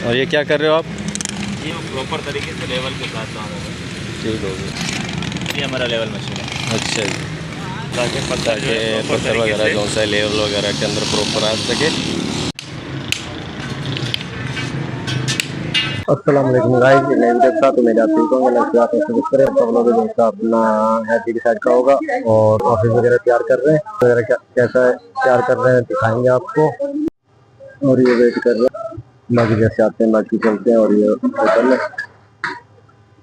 और ये क्या कर रहे हो आप? ये प्रॉपर तरीके से लेवल के साथ काम होगा। ठीक हो गया। ये हमारा लेवल मशीन है, अच्छा जी, ताकि पत्थर जो है प्रॉपर पत्थर तरीके वगैरह से जो सा लेवल वगैरह के अंदर प्रॉपर आ सके। अस्सलाम वालेकुम गाइस, मैं देखता तो मेरा ठीक हूँ। मैं आपको सजेस्ट करें सब लोग जो सा अपना हैप्पी डिसाइड का होगा और ऑफिस वगैरह तैयार कर रहे हैं वगैरह कैसा तैयार कर रहे हैं दिखाएंगे आपको। और ये वेट कर रहे हैं, बाकी जैसे आते हैं बाकी चलते हैं। और ये होटल है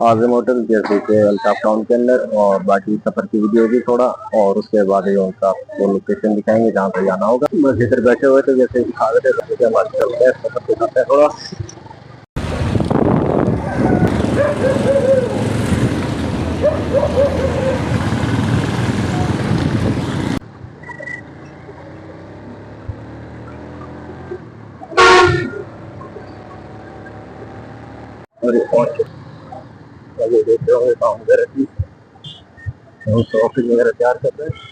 आजम होटल, जैसे कि अल्ताफ टाउन के अंदर। और बाकी सफर की वीडियो भी थोड़ा, और उसके बाद जो उनका आपको लोकेशन दिखाएंगे जहाँ पे जाना होगा। बस इधर बैठे हुए थे जैसे दिखा रहे थे, तो बात चलते हैं सफर दिखाते हैं थोड़ा। और ये देख रहे होंगे काम वगैरह की, ऑफिस वगैरह तैयार कर रहे हैं।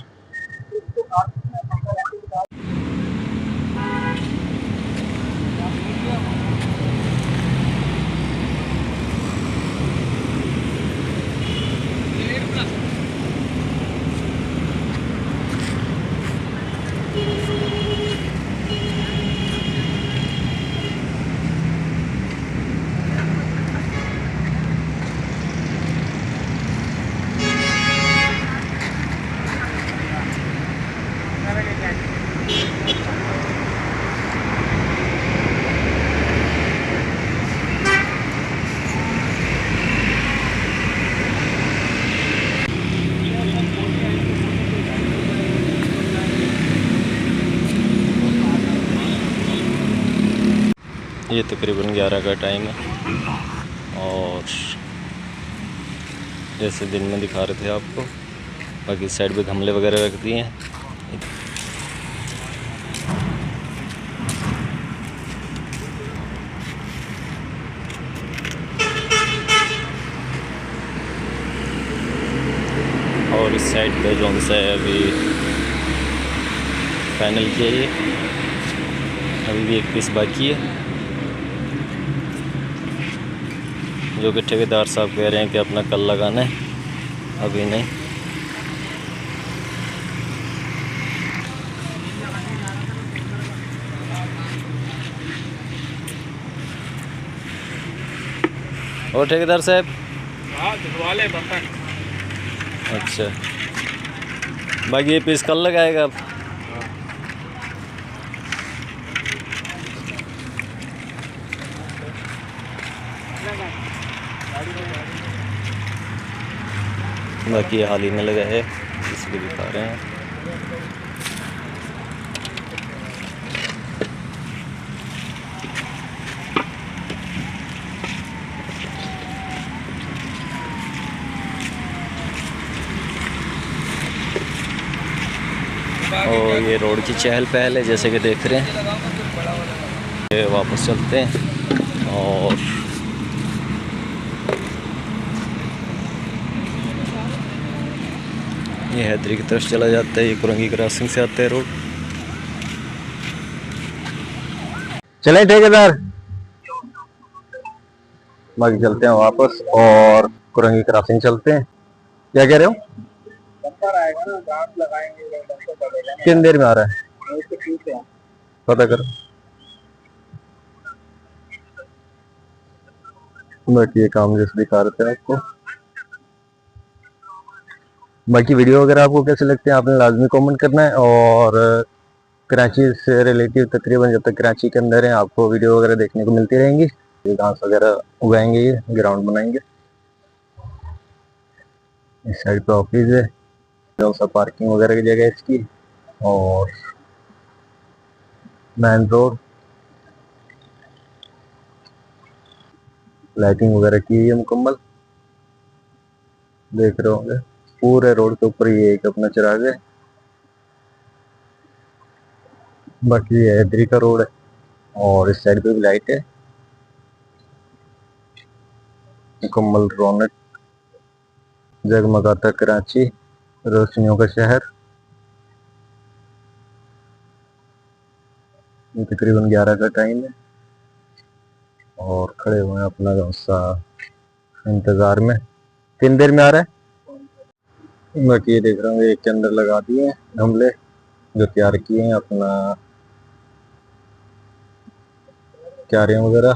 ये तकरीबन 11 का टाइम है और जैसे दिन में दिखा रहे थे आपको, बाकी साइड पे गमले वगैरह रख दिए हैं। और इस साइड पे जो सा है अभी फाइनल किया, ये अभी भी एक पीस बाकी है, जो कि ठेकेदार साहब कह रहे हैं कि अपना कल लगाना है, अभी नहीं। और ठेकेदार साहब अच्छा, बाकी ये पीस कल लगाएगा आप? बाकी ये हाल ही में लगा है, इसलिए दिखा रहे हैं। और ये रोड की चहल पहल है जैसे कि देख रहे हैं। ये वापस चलते हैं और ये हैदरी की तरफ चला जाता है, ये कुरंगी क्रॉसिंग से आता है रोड। चले ठेकेदार, बाकी चलते हैं वापस और कुरंगी क्रॉसिंग चलते हैं। क्या कह रहे हो? आएगा ना, दांत लगाएंगे, कितनी देर में आ रहा है पता करो। बाकी ये काम जैसे दिखा रहे थे आपको। बाकी वीडियो वगैरह आपको कैसे लगते हैं आपने लाजमी कमेंट करना है। और कराची से रिलेटिव तकरीबन जब तक कराची के अंदर है आपको वीडियो वगैरह देखने को मिलती रहेंगी। ये घास वगैरह उगाएंगे, ये ग्राउंड बनाएंगे। इस साइड पे ऑफिस है, सा पार्किंग वगैरह की जगह है इसकी। और मेन रोड, लाइटिंग वगैरह की है मुकम्मल, देख रहे होंगे। पूरे रोड के ऊपर ये एक अपना चिराग है। बाकी ये हैदरी का रोड है और इस साइड पे भी लाइट है। मुकम्मल रौनक, जगमगाता कराची, रोशनियों का शहर। तकरीबन 11 का टाइम है और खड़े हुए हैं अपना कौन सा इंतज़ार में। कितनी देर में आ रहा है। बाकी ये देख रहा हूँ एक के अंदर लगा दिए हैं गमले जो तैयार किए हैं अपना क्यारियाँ वगैरह।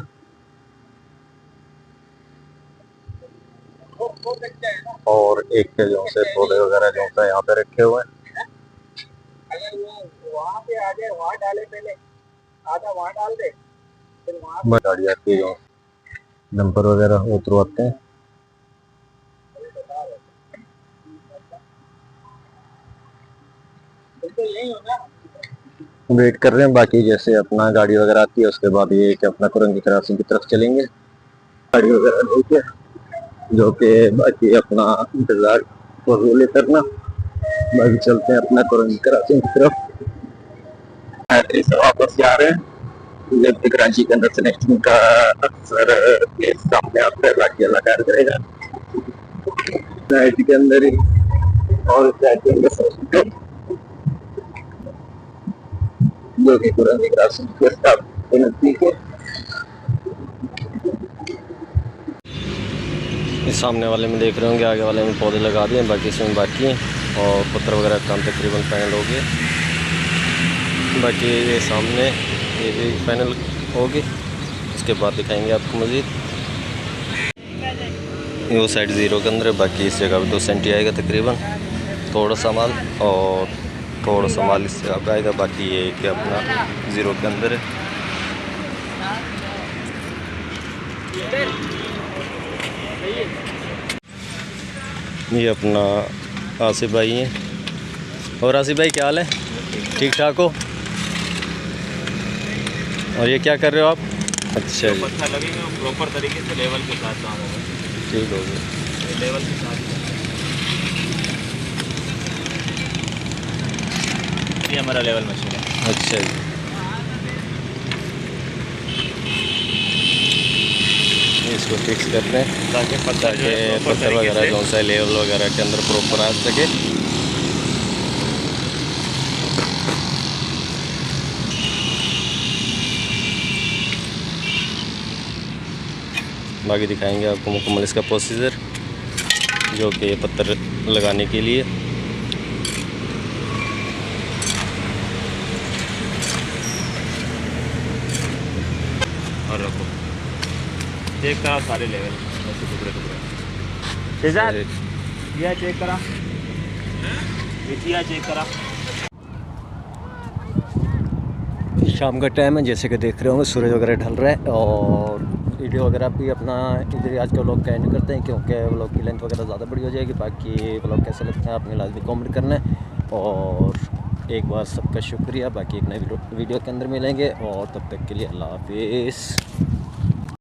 और एक के जो से पौधे वगैरह जो है यहाँ पे रखे हुए हैं। वहाँ पे आ जाए, वहाँ डाले पहले, आधा वहाँ डाल दे, फिर वहाँ गाड़ी आती है जो डंपर वगैरह उतरवाते हैं। वेट कर रहे हैं। बाकी जैसे अपना गाड़ी वगैरह आती है उसके बाद ये कि अपना कुरंगी क्रॉसिंग की तरफ चलेंगे गाड़ी वगैरह लेके, जो कि बाकी अपना इंतजार फजूल करना। बाकी चलते हैं अपना कुरंगी क्रॉसिंग की तरफ। वापस जा रहे हैं जब कराची के अंदर सिलेक्शन का अक्सर सामने आता है। बाकी अल्लाह खैर करेगा के अंदर ही और जो कि कुरंगी क्रॉसिंग के साथ नजदीक है। इस सामने वाले में देख रहे होंगे, आगे वाले में पौधे लगा दिए हैं, बाकी इसमें बाकी हैं और पत्थर वगैरह का काम तकरीबन फाइनल हो गया। बाकी ये सामने ये भी फाइनल हो गई, इसके बाद दिखाएंगे आपको मज़ीद। वो साइड ज़ीरो के अंदर है, बाकी इस जगह पे 2 सेंटी आएगा तकरीबन, थोड़ा सा माल और थोड़ा सा माल इस जगह पे आएगा। बाकी ये कि अपना ज़ीरो के अंदर है। ये अपना आसिफ भाई हैं। और आसिफ भाई क्या हाल है, ठीक ठाक हो? और ये क्या कर रहे हो आप? अच्छा जी, पत्थर लगेंगे प्रॉपर तरीके से लेवल के साथ काम होगा। ठीक हो गया, लेवल के साथ ये हमारा लेवल मशीन है। अच्छा जी। इसको फिक्स कर रहे हैं ताकि पत्थर वगैरह जो सा लेवल वगैरह के अंदर प्रॉपर आ सके। बाकी दिखाएंगे आपको मुकम्मल इसका प्रोसीजर, जो कि ये पत्थर लगाने के लिए। और रखो चेक करा सारे लेवल ऐसे टुकड़े ये चेक करा, चेक करा। शाम का टाइम है, जैसे कि देख रहे होंगे सूरज वगैरह ढल रहा है। और वीडियो वगैरह भी अपना इधर आज का व्लॉग का एंड करते हैं, क्योंकि व्लॉग की लेंथ वगैरह ज़्यादा बड़ी हो जाएगी। बाकी व्लॉग कैसा लगता है आपने लाजमी कमेंट करना है। और एक बार सबका शुक्रिया। बाकी एक नए वीडियो के अंदर मिलेंगे, और तब तक के लिए अल्लाह हाफिज़।